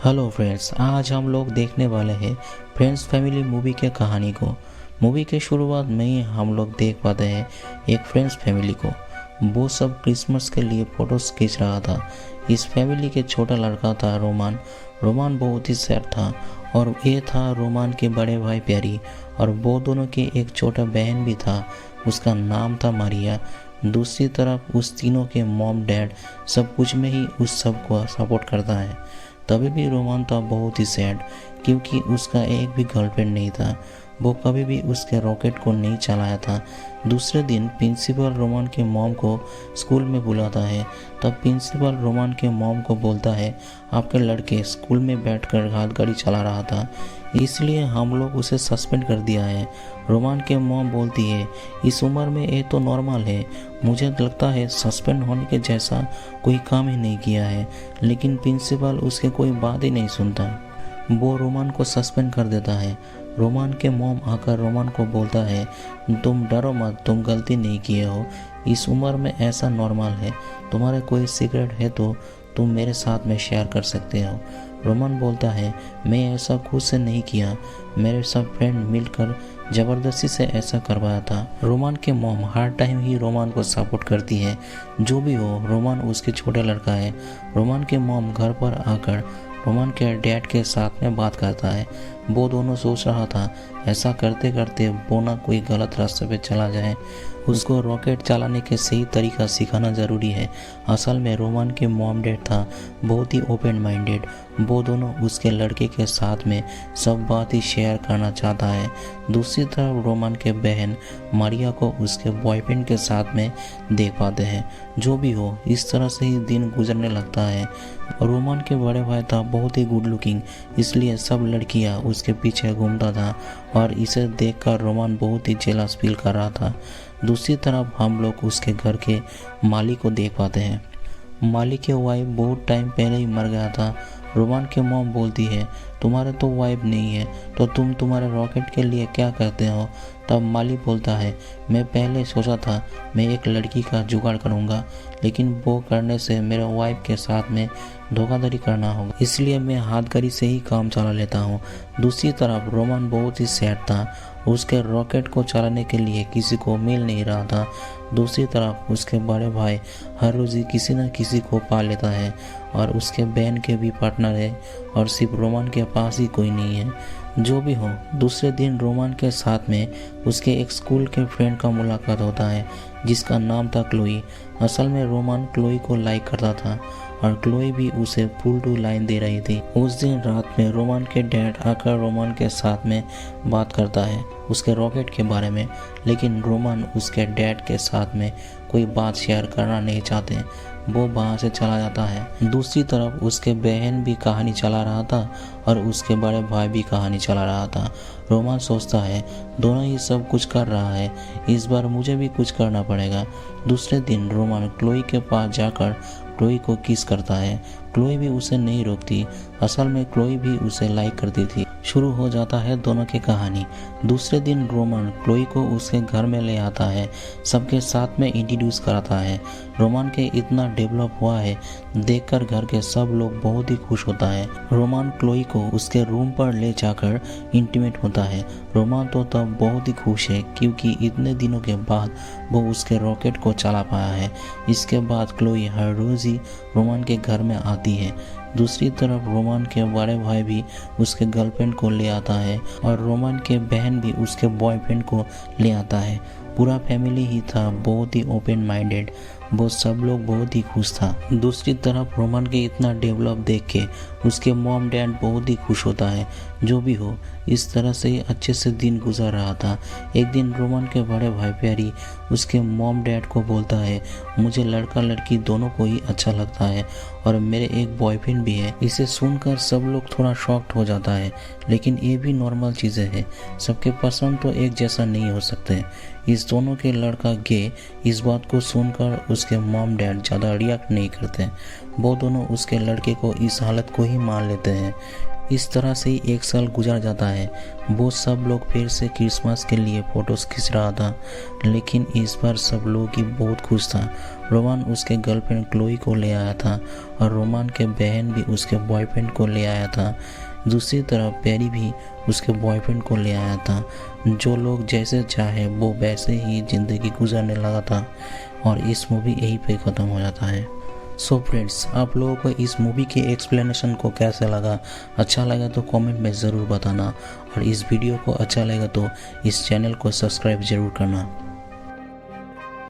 Hello friends, आज हम लोग देखने वाले हैं फ्रेंड्स फैमिली मूवी के कहानी को। मूवी के शुरुआत में ही हम लोग देख पाते हैं एक फ्रेंड्स फैमिली को। वो सब क्रिसमस के लिए फोटोज खींच रहा था। इस फैमिली के छोटा लड़का था रोमान। रोमान बहुत ही सैड था और ये था रोमान के बड़े भाई प्यारी, और वो दोनों की एक छोटा बहन भी था, उसका नाम था मारिया। दूसरी तरफ उस तीनों के मॉम डैड सब कुछ में ही उस सब को सपोर्ट करता है। तभी भी रोमान था बहुत ही सैड, क्योंकि उसका एक भी गर्लफ्रेंड नहीं था। वो कभी भी उसके रॉकेट को नहीं चलाया था। दूसरे दिन प्रिंसिपल रोमान के मॉम को स्कूल में बुलाता है। तब प्रिंसिपल रोमान के मॉम को बोलता है, आपके लड़के स्कूल में बैठकर गाड़ी चला रहा था, इसलिए हम लोग उसे सस्पेंड कर दिया है। रोमान के मॉम बोलती है, इस उम्र में ये तो नॉर्मल है, मुझे लगता है सस्पेंड होने के जैसा कोई काम ही नहीं किया है। लेकिन प्रिंसिपल उसके कोई बात ही नहीं सुनता, वो रोमान को सस्पेंड कर देता है। रोमान के मॉम आकर रोमान को बोलता है, तुम डरो मत, तुम गलती नहीं किए हो, इस उम्र में ऐसा नॉर्मल है। तुम्हारे कोई सीक्रेट है तो तुम मेरे साथ में शेयर कर सकते हो। रोमान बोलता है, मैं ऐसा खुद से नहीं किया, मेरे सब फ्रेंड मिलकर ज़बरदस्ती से ऐसा करवाया था। रोमान के मॉम हर टाइम ही रोमान को सपोर्ट करती है। जो भी हो, रोमान उसके छोटे लड़का है। रोमान के मॉम घर पर आकर रोमान के डैड के साथ में बात करता है। वो दोनों सोच रहा था ऐसा करते करते वो ना कोई गलत रास्ते पे चला जाए। उसको रॉकेट चलाने के सही तरीका सिखाना ज़रूरी है। असल में रोमान के मॉम डैड था बहुत ही ओपन माइंडेड। वो दोनों उसके लड़के के साथ में सब बात ही शेयर करना चाहता है। दूसरी तरफ रोमान के बहन मारिया को उसके बॉयफ्रेंड के साथ में देख पाते हैं। जो भी हो, इस तरह से ही दिन गुजरने लगता है। रोमान के बड़े भाई था बहुत ही गुड लुकिंग, इसलिए सब लड़कियां उसके पीछे घूमता था और इसे देखकर रोमान बहुत ही जेलस फील कर रहा था। दूसरी तरफ हम लोग उसके घर के मालिक को देख पाते हैं। मालिक के वाइफ बहुत टाइम पहले ही मर गया था। रोमान के मॉम बोलती है, तुम्हारे तो वाइफ नहीं है तो तुम तुम्हारे रॉकेट के लिए क्या करते हो। तब मालिक बोलता है, मैं पहले सोचा था मैं एक लड़की का जुगाड़ करूँगा, लेकिन वो करने से मेरे वाइफ के साथ में धोखाधड़ी करना होगा, इसलिए मैं हाथकड़ी से ही काम चला लेता हूँ। दूसरी तरफ रोमान बहुत ही सैड था, उसके रॉकेट को चलाने के लिए किसी को मिल नहीं रहा था। दूसरी तरफ उसके बड़े भाई हर रोज़ ही किसी न किसी को पा लेता है और उसके बहन के भी पार्टनर है, और सिर्फ रोमान के पास ही कोई नहीं है। जो भी हो, दूसरे दिन रोमान के साथ में उसके एक स्कूल के फ्रेंड का मुलाकात होता है जिसका नाम था क्लोई। असल में रोमान क्लोई को लाइक करता था और क्लोई भी उसे फुल टू लाइन दे रही थी। उस दिन रात में रोमान के डैड आकर रोमान के साथ में बात करता है उसके रॉकेट के बारे में, लेकिन रोमान उसके डैड के साथ में कोई बात शेयर करना नहीं चाहते, वो वहाँ से चला जाता है। दूसरी तरफ उसके बहन भी कहानी चला रहा था और उसके बड़े भाई भी कहानी चला रहा था। रोमान सोचता है दोनों ही सब कुछ कर रहा है, इस बार मुझे भी कुछ करना पड़ेगा। दूसरे दिन रोमान क्लोई के पास जाकर क्लोई को किस करता है। क्लोई भी उसे नहीं रोकती, असल में क्लोई भी उसे लाइक करती थी। शुरू हो जाता है दोनों की कहानी। दूसरे दिन रोमान क्लोई को उसके घर में ले आता है, सबके साथ में इंट्रोड्यूस कराता है। रोमान के इतना डेवलप हुआ है देखकर घर के सब लोग बहुत ही खुश होता है। रोमान क्लोई को उसके रूम पर ले जाकर इंटीमेट होता है। रोमान तो तब बहुत ही खुश है क्योंकि इतने दिनों के बाद वो उसके रॉकेट को चला पाया है। इसके बाद क्लोई हर रोज़ ही रोमान के घर में आती है। दूसरी तरफ रोमान के बड़े भाई भी उसके गर्लफ्रेंड को ले आता है और रोमान के बहन भी उसके बॉयफ्रेंड को ले आता है। पूरा फैमिली ही था बहुत ही ओपन माइंडेड, वो सब लोग बहुत ही खुश था। दूसरी तरफ रोमान के इतना डेवलप देख के उसके मॉम डैड बहुत ही खुश होता है। जो भी हो, इस तरह से ही अच्छे से दिन गुजर रहा था। एक दिन रोमान के बड़े भाई प्यारी उसके मॉम डैड को बोलता है, मुझे लड़का लड़की दोनों को ही अच्छा लगता है और मेरे एक बॉयफ्रेंड भी है। इसे सुनकर सब लोग थोड़ा शॉक्ड हो जाता है, लेकिन ये भी नॉर्मल चीज़ें हैं, सबके पसंद तो एक जैसा नहीं हो सकते। इस दोनों के लड़का गे, इस बात को सुनकर उसके मॉम डैड ज़्यादा रिएक्ट नहीं करते। वो दोनों उसके लड़के को इस हालत को ही मान लेते हैं। इस तरह से ही 1 साल गुजर जाता है। वो सब लोग फिर से क्रिसमस के लिए फ़ोटोज़ खींच रहा था, लेकिन इस बार सब लोग ही बहुत खुश था। रोमान उसके गर्लफ्रेंड क्लोई को ले आया था और रोमान के बहन भी उसके बॉयफ्रेंड को ले आया था। दूसरी तरफ पेरी भी उसके बॉयफ्रेंड को ले आया था। जो लोग जैसे चाहे वो वैसे ही ज़िंदगी गुजरने लगा था और इस मूवी यहीं पे ख़त्म हो जाता है। सो फ्रेंड्स, आप लोगों को इस मूवी के एक्सप्लेनेशन को कैसा लगा? अच्छा लगा तो कमेंट में ज़रूर बताना और इस वीडियो को अच्छा लगा तो इस चैनल को सब्सक्राइब ज़रूर करना।